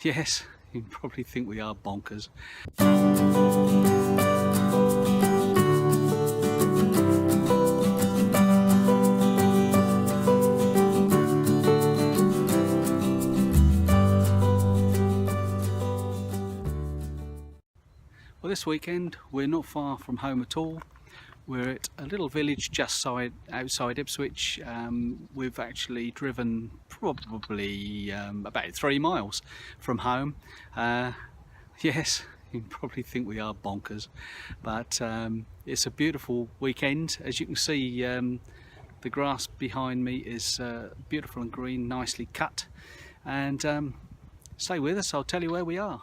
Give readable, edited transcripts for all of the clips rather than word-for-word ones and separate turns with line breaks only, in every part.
Yes, you probably think we are bonkers. Well, this weekend we're not far from home at all. We're at a little village just outside Ipswich. We've actually driven probably about 3 miles from home. Yes, you probably think we are bonkers, but it's a beautiful weekend. As you can see, the grass behind me is beautiful and green, nicely cut. And stay with us, I'll tell you where we are.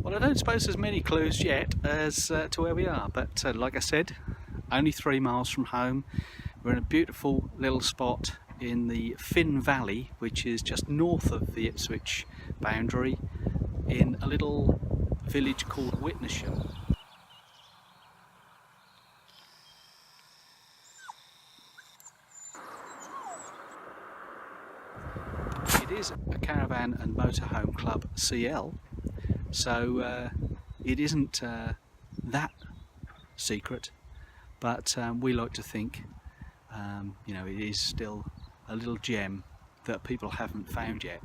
I don't suppose there's many clues yet as to where we are, but like I said, only 3 miles from home. We're in a beautiful little spot in the Fynn Valley, which is just north of the Ipswich boundary, in a little village called Witnesham. It is a caravan and motorhome club CL, so it isn't that secret, but we like to think you know, it is still a little gem that people haven't found yet.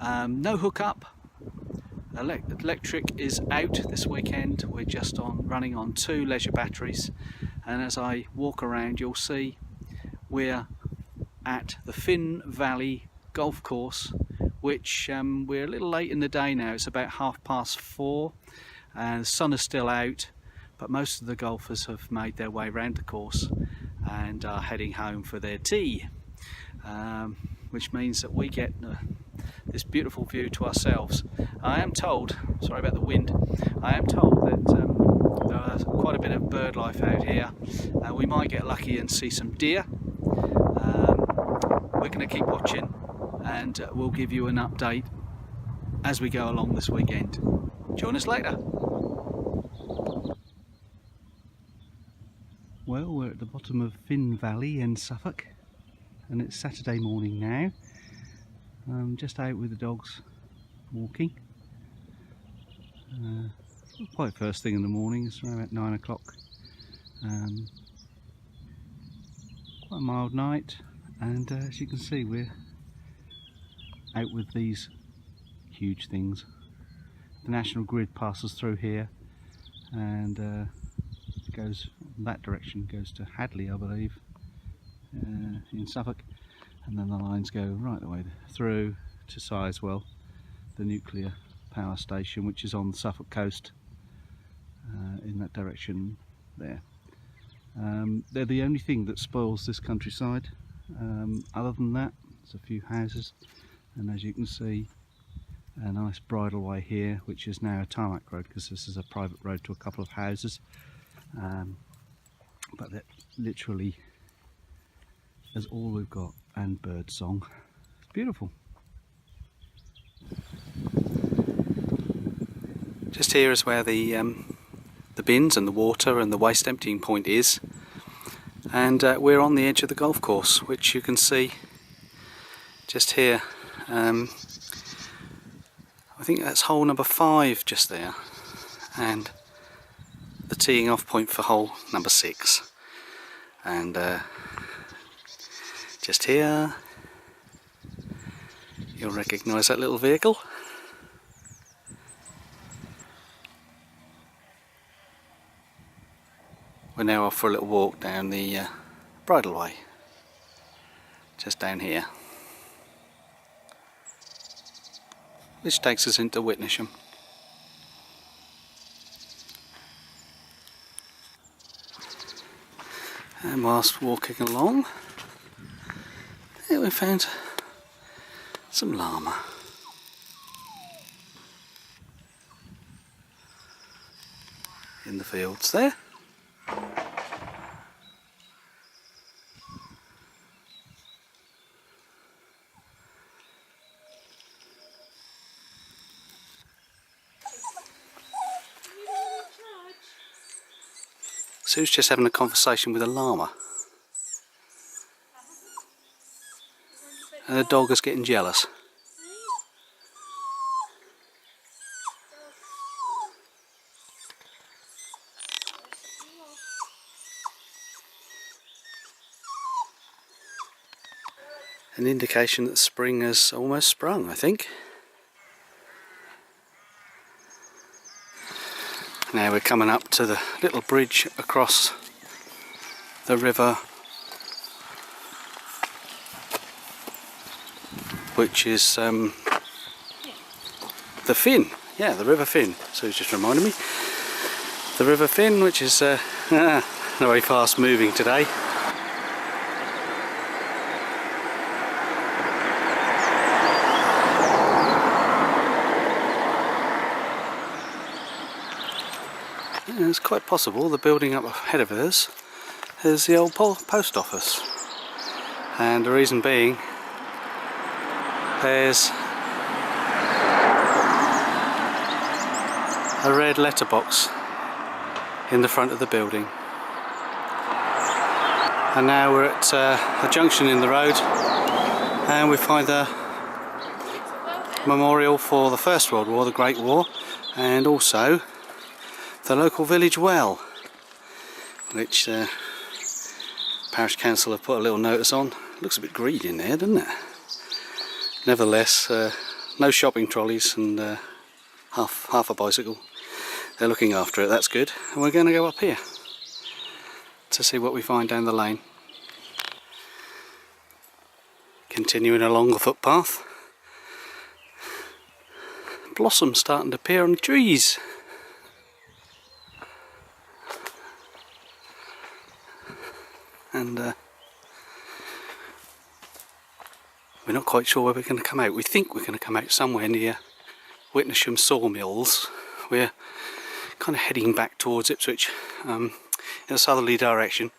No hookup. Electric is out this weekend. We're just running on 2 leisure batteries, and as I walk around you'll see we're at the Fynn Valley Golf Course, which we're a little late in the day now. It's about 4:30 and the sun is still out, but most of the golfers have made their way around the course and are heading home for their tea, which means that we get this beautiful view to ourselves. I am told, sorry about the wind, I am told that there's quite a bit of bird life out here. We might get lucky and see some deer. We're going to keep watching, and we'll give you an update as we go along this weekend. Join us later. Well, we're at the bottom of Fynn Valley in Suffolk, and it's Saturday morning now. I'm just out with the dogs walking. Quite first thing in the morning, it's around about 9 o'clock. Quite a mild night, and as you can see, we're out with these huge things. The national grid passes through here, and it goes that direction, goes to Hadley, I believe, in Suffolk, and then the lines go right the way through to Sizewell, the nuclear power station, which is on the Suffolk coast, in that direction there. They're the only thing that spoils this countryside. Other than that, there's a few houses, and as you can see, a nice bridleway here, which is now a tarmac road because this is a private road to a couple of houses. But that literally is all we've got, and bird song. It's beautiful. Just here is where the bins and the water and the waste emptying point is, and we're on the edge of the golf course, which you can see just here. I think that's hole number 5 just there, and the teeing off point for hole number 6. And just here you'll recognise that little vehicle. We're now off for a little walk down the bridleway, just down here, which takes us into Witnesham. And whilst walking along, here we found some llama. In the fields there. Sue's just having a conversation with a llama, and the dog is getting jealous. An indication that spring has almost sprung, I think. Now we're coming up to the little bridge across the river, which is the Fynn. Yeah, the River Fynn. So it's just reminded me. The River Fynn, which is very fast moving today. It's quite possible the building up ahead of us is the old post office, and the reason being, there's a red letterbox in the front of the building. And now we're at a junction in the road, and we find a memorial for the First World War, the Great War, and also the local village well, which parish council have put a little notice on. Looks a bit green in there, doesn't it? Nevertheless, no shopping trolleys and half a bicycle. They're looking after it, that's good. And we're going to go up here to see what we find down the lane. Continuing along the footpath. Blossom starting to appear on the trees. And we're not quite sure where we're going to come out. We think we're going to come out somewhere near Witnesham sawmills. We're kind of heading back towards Ipswich in a southerly direction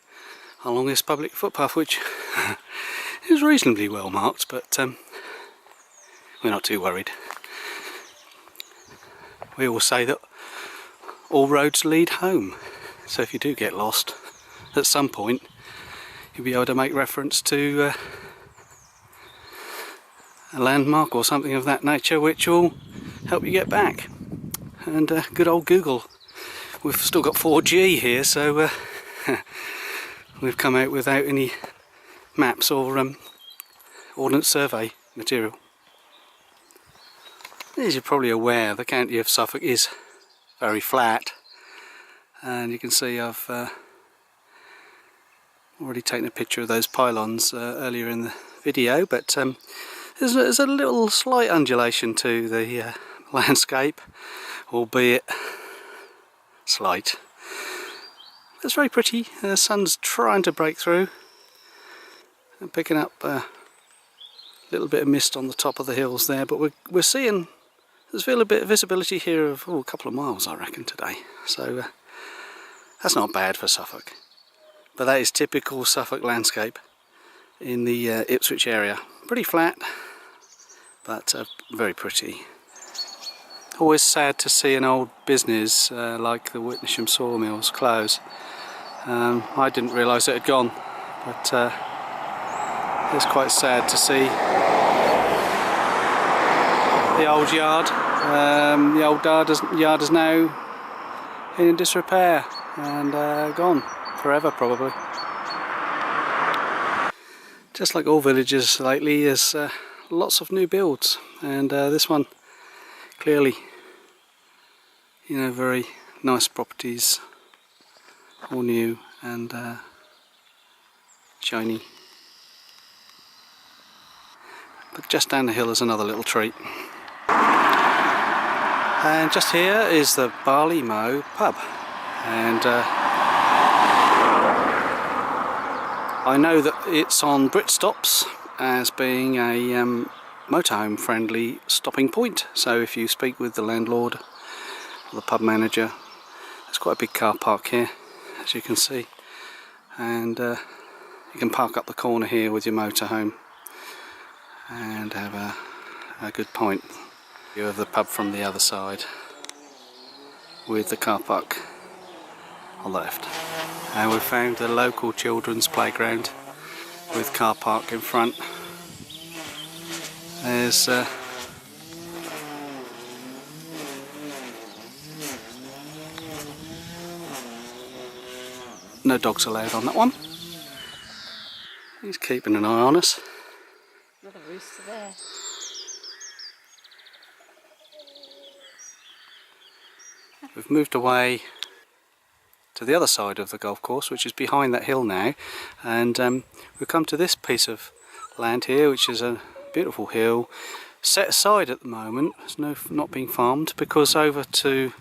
along this public footpath, which is reasonably well marked, but we're not too worried. We always say that all roads lead home, so if you do get lost at some point, you'll be able to make reference to a landmark or something of that nature which will help you get back. And good old Google. We've still got 4G here, so we've come out without any maps or Ordnance Survey material. As you're probably aware, the county of Suffolk is very flat, and you can see I've already taken a picture of those pylons earlier in the video, but there's a little slight undulation to the landscape, albeit slight. It's very pretty. The sun's trying to break through and picking up a little bit of mist on the top of the hills there, but we're seeing, there's a bit of visibility here of a couple of miles, I reckon, today. So that's not bad for Suffolk, but that is typical Suffolk landscape in the Ipswich area. Pretty flat, but very pretty. Always sad to see an old business like the Witnesham sawmills close. I didn't realise it had gone, but it's quite sad to see the old yard. The old yard is now in disrepair and gone forever, probably. Just like all villages lately, there's lots of new builds, and this one clearly, you know, very nice properties, all new and shiny. But just down the hill is another little treat. And just here is the Barley Mow pub, and I know that it's on Britstops as being a motorhome friendly stopping point, so if you speak with the landlord or the pub manager, there's quite a big car park here, as you can see, and you can park up the corner here with your motorhome and have a good point. View of the pub from the other side with the car park on the left. And we've found the local children's playground with car park in front. There's no dogs allowed on that one. He's keeping an eye on us.
Another rooster there.
We've moved away to the other side of the golf course, which is behind that hill now, and we've come to this piece of land here, which is a beautiful hill set aside at the moment. It's not being farmed, because over to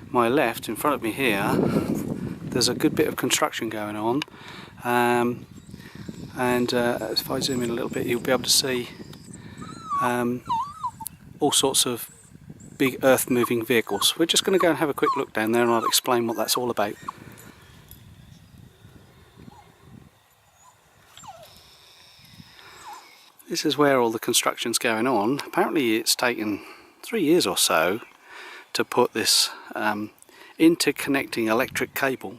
my left, in front of me here, there's a good bit of construction going on, and if I zoom in a little bit, you'll be able to see all sorts of big earth moving vehicles. We're just going to go and have a quick look down there, and I'll explain what that's all about. This is where all the construction's going on. Apparently it's taken 3 years or so to put this interconnecting electric cable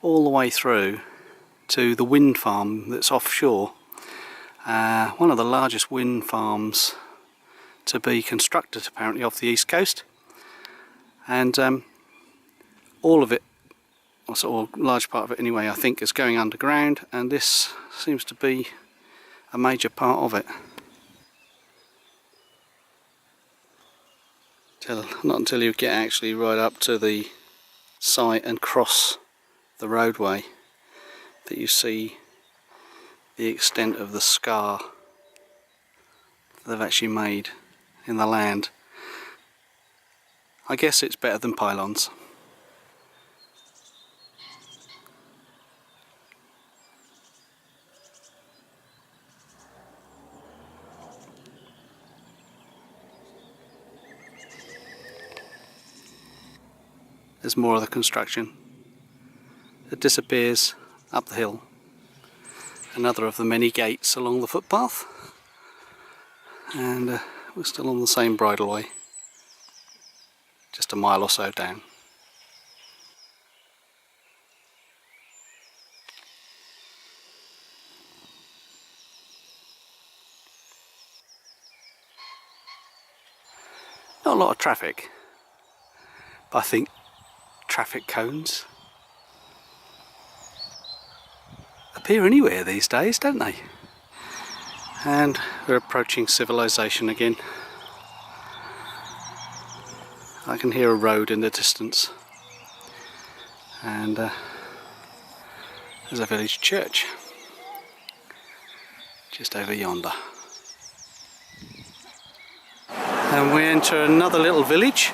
all the way through to the wind farm that's offshore. One of the largest wind farms to be constructed apparently off the east coast, and all of it, or a large part of it anyway, I think is going underground, and this seems to be a major part of it. Not until you get actually right up to the site and cross the roadway that you see the extent of the scar that they've actually made in the land. I guess it's better than pylons. There's more of the construction. It disappears up the hill. Another of the many gates along the footpath. And we're still on the same bridleway, just a mile or so down. a lot of traffic, but I think traffic cones appear anywhere these days, don't they? And we're approaching civilization again. I can hear a road in the distance, and there's a village church just over yonder. And we enter another little village,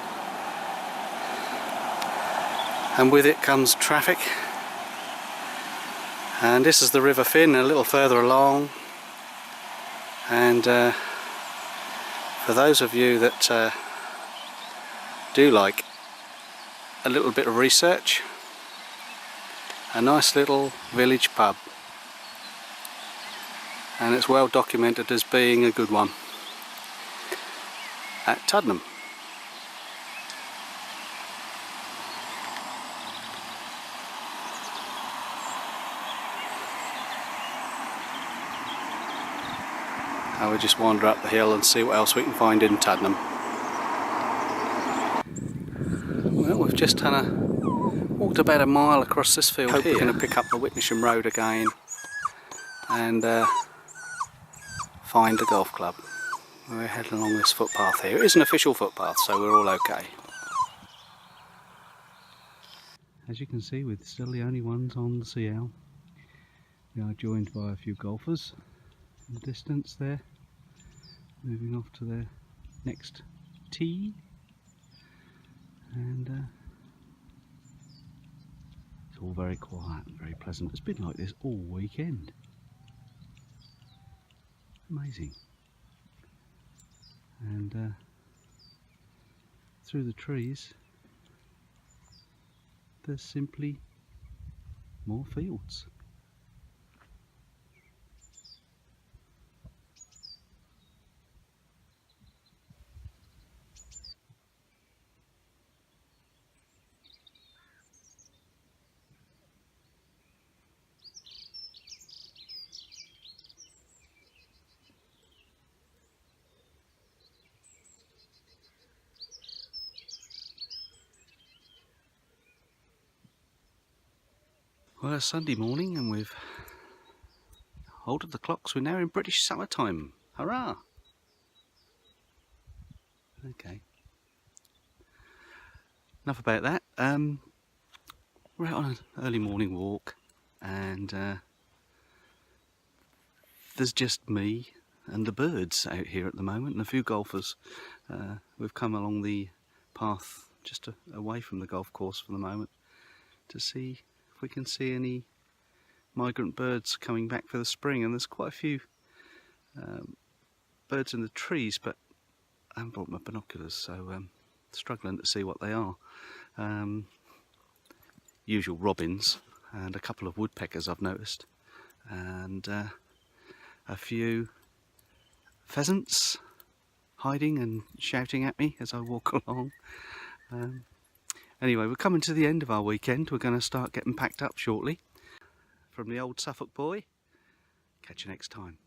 and with it comes traffic. And this is the River Fynn a little further along. And for those of you that do like a little bit of research, a nice little village pub, and it's well documented as being a good one at Tuddenham. I will just wander up the hill and see what else we can find in Tuddenham. Well, we've just walked about a mile across this field here. We're going to pick up the Witnesham road again and find the golf club. We're heading along this footpath here. It is an official footpath, so we're all okay. As you can see, we're still the only ones on the CL. We are joined by a few golfers in the distance there, moving off to their next tee. And it's all very quiet and very pleasant. It's been like this all weekend. Amazing. And through the trees there's simply more fields. Well, it's Sunday morning and we've altered the clocks. We're now in British summertime. Hurrah! Okay. Enough about that. We're out on an early morning walk, and there's just me and the birds out here at the moment, and a few golfers. We've come along the path just away from the golf course for the moment to see if we can see any migrant birds coming back for the spring, and there's quite a few birds in the trees, but I haven't brought my binoculars, so struggling to see what they are. Usual robins and a couple of woodpeckers I've noticed, and a few pheasants hiding and shouting at me as I walk along. Anyway, we're coming to the end of our weekend. We're going to start getting packed up shortly. From the old Suffolk boy, catch you next time.